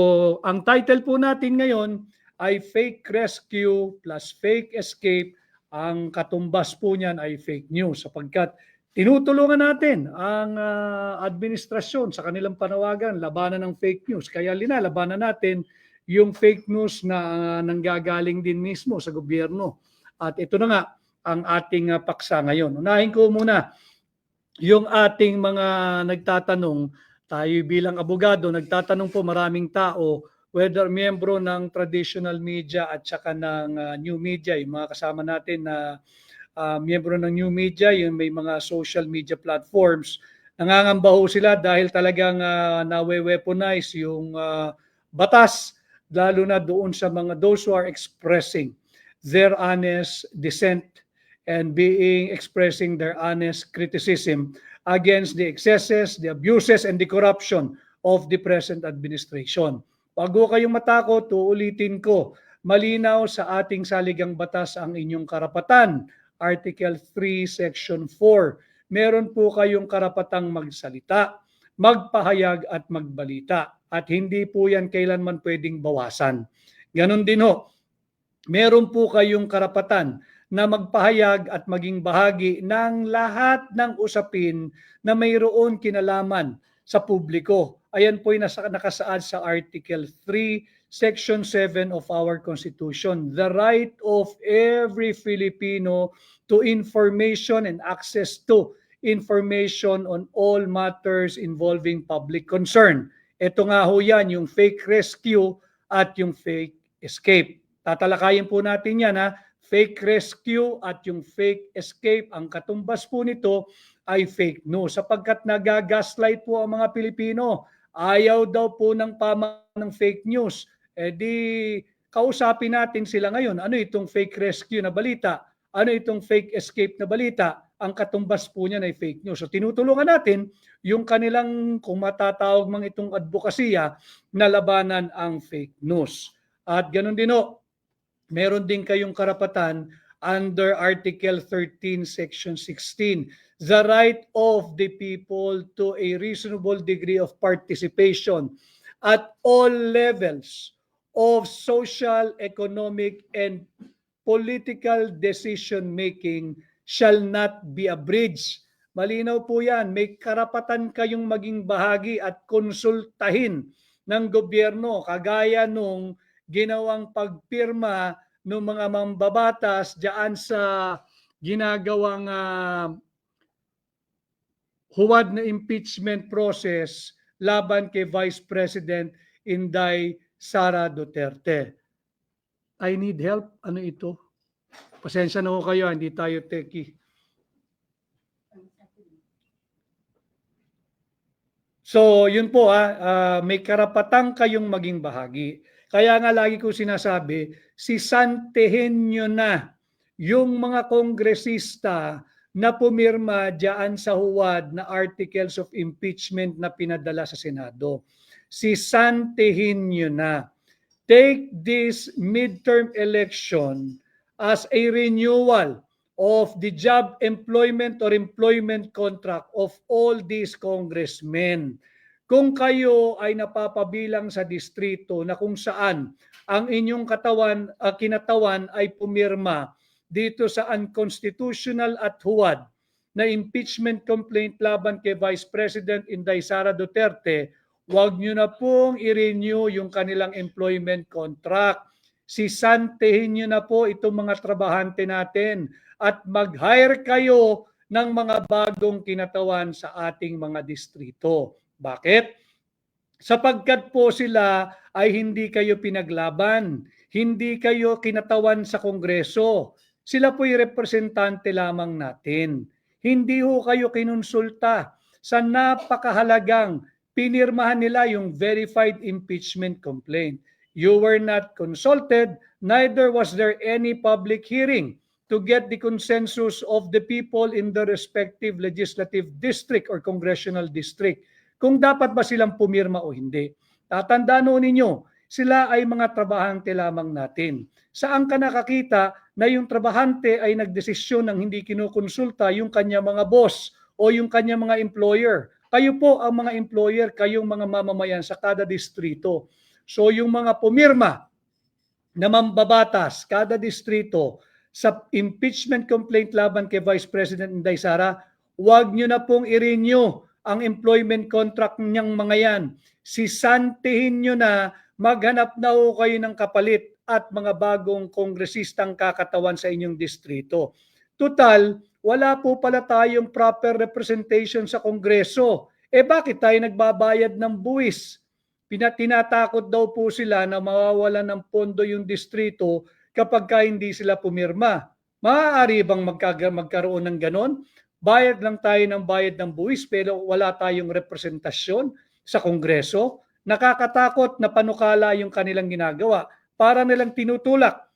So, ang title po natin ngayon ay Fake Rescue plus Fake Escape. Ang katumbas po niyan ay fake news sapagkat tinutulungan natin ang administrasyon sa kanilang panawagan labanan ng fake news. Kaya linalabanan natin yung fake news na nanggagaling din mismo sa gobyerno. At ito na nga ang ating paksa ngayon. Unahin ko muna yung ating mga nagtatanong. Tayo bilang abogado, nagtatanong po maraming tao whether miyembro ng traditional media at saka ng new media, yung mga kasama natin na miyembro ng new media, yung may mga social media platforms, nangangamba ho sila dahil talagang nawe-weaponize yung batas, lalo na doon sa mga those who are expressing their honest dissent and expressing their honest criticism against the excesses, the abuses, and the corruption of the present administration. Wag ho kayong matakot, uulitin ko, malinaw sa ating saligang batas ang inyong karapatan. Article 3, Section 4. Meron po kayong karapatang magsalita, magpahayag at magbalita. At hindi po yan kailanman pwedeng bawasan. Ganon din ho, meron po kayong karapatan na magpahayag at maging bahagi ng lahat ng usapin na mayroon kinalaman sa publiko. Ayan po ay nakasaad sa Article 3, Section 7 of our Constitution. The right of every Filipino to information and access to information on all matters involving public concern. Ito nga ho yan, yung fake rescue at yung fake escape. Tatalakayin po natin yan ha. Fake rescue at yung fake escape, ang katumbas po nito ay fake news sapagkat nagagaslight po ang mga Pilipino. Ayaw daw po ng pamahalaan ng fake news. Eh di kausapin natin sila ngayon. Ano itong fake rescue na balita? Ano itong fake escape na balita? Ang katumbas po niyan ay fake news. So tinutulungan natin yung kanilang, kung matatawag mang itong advokasya, na labanan ang fake news. At ganun din o, meron din kayong karapatan under Article 13, Section 16, the right of the people to a reasonable degree of participation at all levels of social, economic, and political decision-making shall not be abridged. Malinaw po yan, may karapatan kayong maging bahagi at konsultahin ng gobyerno kagaya nung ginawang pagpirma ng mga mambabatas diyan sa ginagawang huwad na impeachment process laban kay Vice President Inday Sara Duterte. I need help. Ano ito? Pasensya na ho kayo, hindi tayo techie. So, yun po may karapatan kayong maging bahagi. Kaya nga lagi ko sinasabi, sisantehin nyo na yung mga kongresista na pumirma diyan sa huwad na articles of impeachment na pinadala sa Senado. Sisantehin nyo na. Take this midterm election as a renewal of the job employment or employment contract of all these congressmen. Kung kayo ay napapabilang sa distrito na kung saan ang inyong kinatawan ay pumirma dito sa unconstitutional at huwad na impeachment complaint laban kay Vice President Inday Sara Duterte, huwag nyo na pong i-renew yung kanilang employment contract. Sisantehin nyo na po itong mga trabahante natin at mag-hire kayo ng mga bagong kinatawan sa ating mga distrito. Bakit? Sapagkat po sila ay hindi kayo pinaglaban, hindi kayo kinatawan sa Kongreso. Sila po'y representante lamang natin. Hindi ho kayo kinonsulta sa napakahalagang pinirmahan nila yung verified impeachment complaint. You were not consulted, neither was there any public hearing to get the consensus of the people in the respective legislative district or congressional district kung dapat ba silang pumirma o hindi. Tatandaan ninyo, sila ay mga trabahante lamang natin. Saan ka nakakita na yung trabahante ay nagdesisyon ng hindi kinukonsulta yung kanya mga boss o yung kanya mga employer? Kayo po ang mga employer, kayong mga mamamayan sa kada distrito. So yung mga pumirma na mambabatas kada distrito sa impeachment complaint laban kay Vice President Inday Sara, huwag nyo na pong i-renew ang employment contract niyang mga yan. Sisantihin nyo na, maghanap na ho kayo ng kapalit at mga bagong kongresistang kakatawan sa inyong distrito. Tutal, wala po pala tayong proper representation sa Kongreso. Bakit tayo nagbabayad ng buwis? Tinatakot daw po sila na mawawalan ng pondo yung distrito kapag hindi sila pumirma. Maaari bang magkaroon ng ganon? Bayad lang tayo ng bayad ng buwis pero wala tayong representasyon sa Kongreso. Nakakatakot na panukala yung kanilang ginagawa. Para nilang tinutulak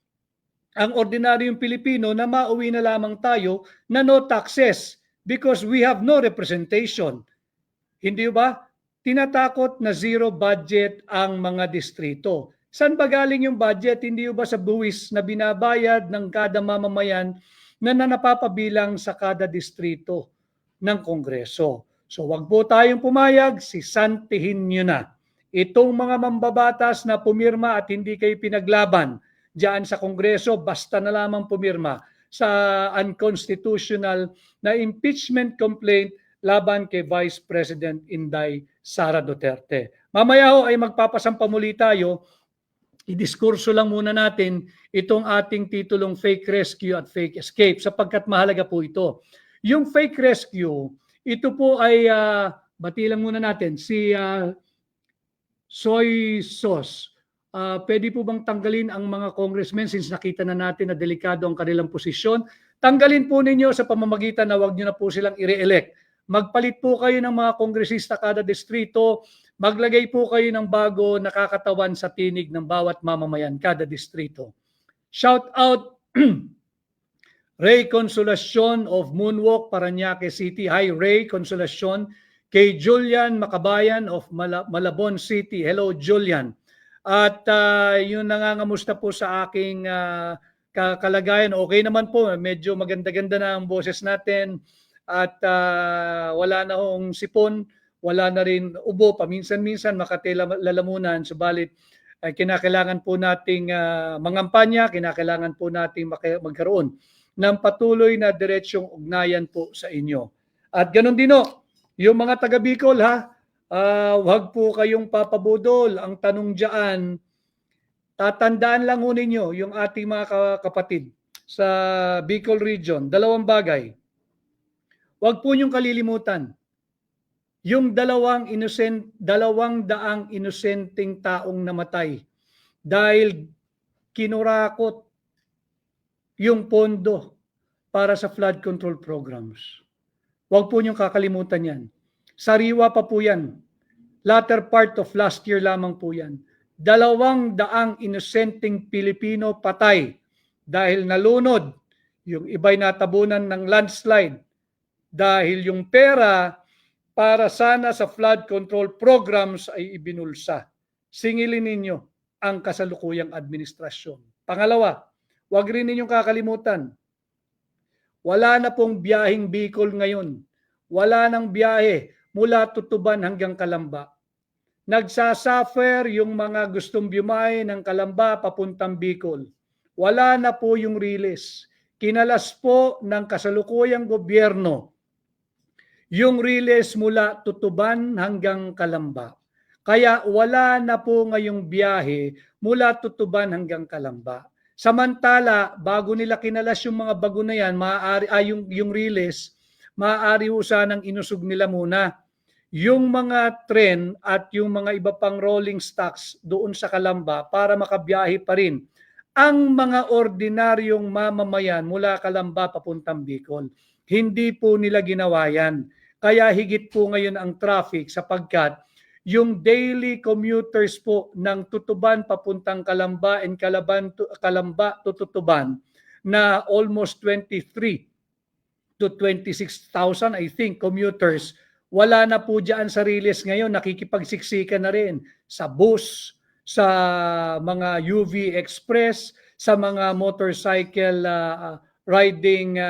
ang ordinaryong Pilipino na mauwi na lamang tayo na no taxes because we have no representation. Hindi ba? Tinatakot na zero budget ang mga distrito. Saan ba galing yung budget? Hindi ba sa buwis na binabayad ng kada mamamayan na napapabilang sa kada distrito ng Kongreso? So wag po tayong pumayag, sisantihin nyo na. Itong mga mambabatas na pumirma at hindi kayo pinaglaban diyan sa Kongreso, basta na lamang pumirma sa unconstitutional na impeachment complaint laban kay Vice President Inday Sara Duterte. Mamaya ho ay magpapasampa muli tayo. I-diskurso lang muna natin itong ating titulong fake rescue at fake escape sapagkat mahalaga po ito. Yung fake rescue, ito po ay bati lang muna natin si Soy Sos. Pwede po bang tanggalin ang mga congressmen since nakita na natin na delikado ang kanilang posisyon? Tanggalin po ninyo sa pamamagitan na wag nyo na po silang i-re-elect. Magpalit po kayo ng mga kongresista kada distrito, maglagay po kayo ng bago nakakatawan sa tinig ng bawat mamamayan kada distrito. Shout out Ray Consolacion of Moonwalk, Parañaque City. Hi Ray Consolacion. Kay Julian Makabayan of Malabon City. Hello Julian. At yung nangangamusta po sa aking kalagayan, okay naman po, medyo maganda-ganda na ang boses natin. At wala na hong sipon, wala na rin ubo, paminsan-minsan makatilalamunan, subalit kinakailangan po nating mangampanya, kinakailangan po nating magkaroon ng patuloy na diretsyong ugnayan po sa inyo. At ganun din yung mga taga Bicol huwag po kayong papabudol. Ang tanong diyan, tatandaan lang ninyo yung ating mga kapatid sa Bicol region, dalawang bagay. Huwag po niyong kalilimutan yung 200 inosenteng taong namatay dahil kinurakot yung pondo para sa flood control programs. Huwag po niyong kakalimutan yan. Sariwa pa po yan. Latter part of last year lamang po yan. 200 inosenteng Pilipino patay dahil nalunod. Yung iba'y natabunan ng landslide dahil yung pera para sana sa flood control programs ay ibinulsa. Singilin ninyo ang kasalukuyang administrasyon. Pangalawa, huwag rin ninyong kakalimutan, wala na pong biyaheng Bicol ngayon. Wala nang biyahe mula Tutuban hanggang Calamba. Nagsasuffer yung mga gustong biyahe ng Calamba papuntang Bicol. Wala na po yung release. Kinalas po ng kasalukuyang gobyerno yung release mula Tutuban hanggang Calamba. Kaya wala na po ngayong biyahe mula Tutuban hanggang Calamba. Samantala, bago nila kinalas yung mga bago na yan, yung release, maaari ho sanang inusog nila muna yung mga tren at yung mga iba pang rolling stocks doon sa Calamba para makabiyahe pa rin ang mga ordinaryong mamamayan mula Calamba papuntang Bicol. Hindi po nila ginawa yan. Kaya higit po ngayon ang traffic sapagkat yung daily commuters po ng Tutuban papuntang Calamba and Calamba to Tutuban na almost 23 to 26,000 I think commuters, wala na po dyan sa release ngayon, nakikipagsiksikan na rin sa bus, sa mga UV Express, sa mga motorcycle riding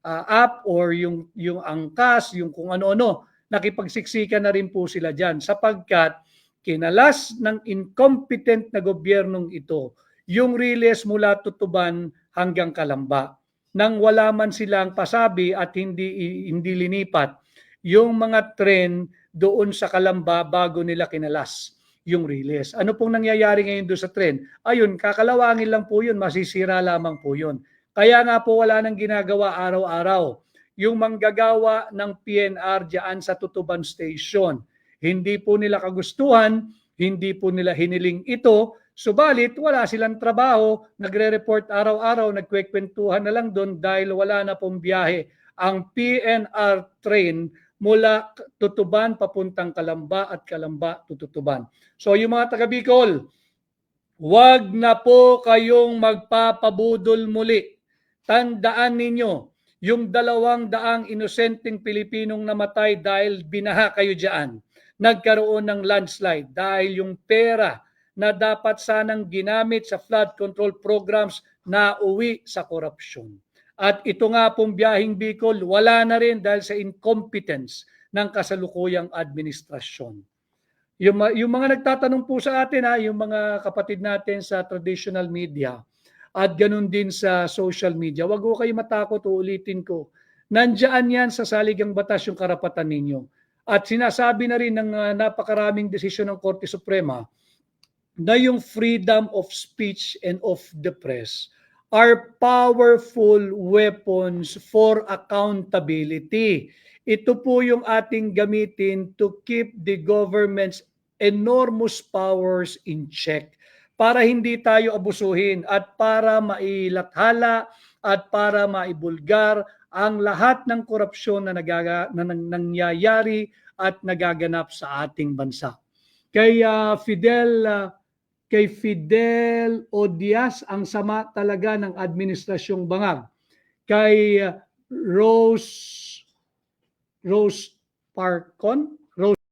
app or yung angkas, yung kung ano-ano, nakipagsiksikan na rin po sila dyan sapagkat kinalas ng incompetent na gobyernong ito yung Riles mula Tutuban hanggang Calamba nang wala man silang pasabi at hindi linipat yung mga tren doon sa Calamba bago nila kinalas yung Riles. Ano pong nangyayari ngayon doon sa tren? Ayun, kakalawangin lang po yun, masisira lamang po yun. Kaya nga po wala nang ginagawa araw-araw yung manggagawa ng PNR diyan sa Tutuban Station. Hindi po nila kagustuhan, hindi po nila hiniling ito, subalit wala silang trabaho, nagre-report araw-araw, nagkwekwentuhan na lang doon dahil wala na pong biyahe. Ang PNR train mula Tutuban papuntang Calamba at Calamba to Tutuban. So yung mga taga Bicol, wag na po kayong magpapabudol muli. Tandaan ninyo, yung 200 inosenteng Pilipinong namatay dahil binaha kayo diyan. Nagkaroon ng landslide dahil yung pera na dapat sanang ginamit sa flood control programs na uwi sa korupsyon. At ito nga pong biyaheng Bicol, wala na rin dahil sa incompetence ng kasalukuyang administrasyon. Yung mga nagtatanong po sa atin, yung mga kapatid natin sa traditional media at ganun din sa social media, wag ko kayo matakot, uulitin ko. Nandiyan yan sa saligang batas yung karapatan ninyo. At sinasabi na rin ng napakaraming desisyon ng Korte Suprema na yung freedom of speech and of the press are powerful weapons for accountability. Ito po yung ating gamitin to keep the government's enormous powers in check para hindi tayo abusuhin at para mailathala at para maibulgar ang lahat ng korupsyon na nangyayari at nagaganap sa ating bansa. Kay Fidel Odias, ang sama talaga ng administrasyong Bangag. Kay Rose Parcon,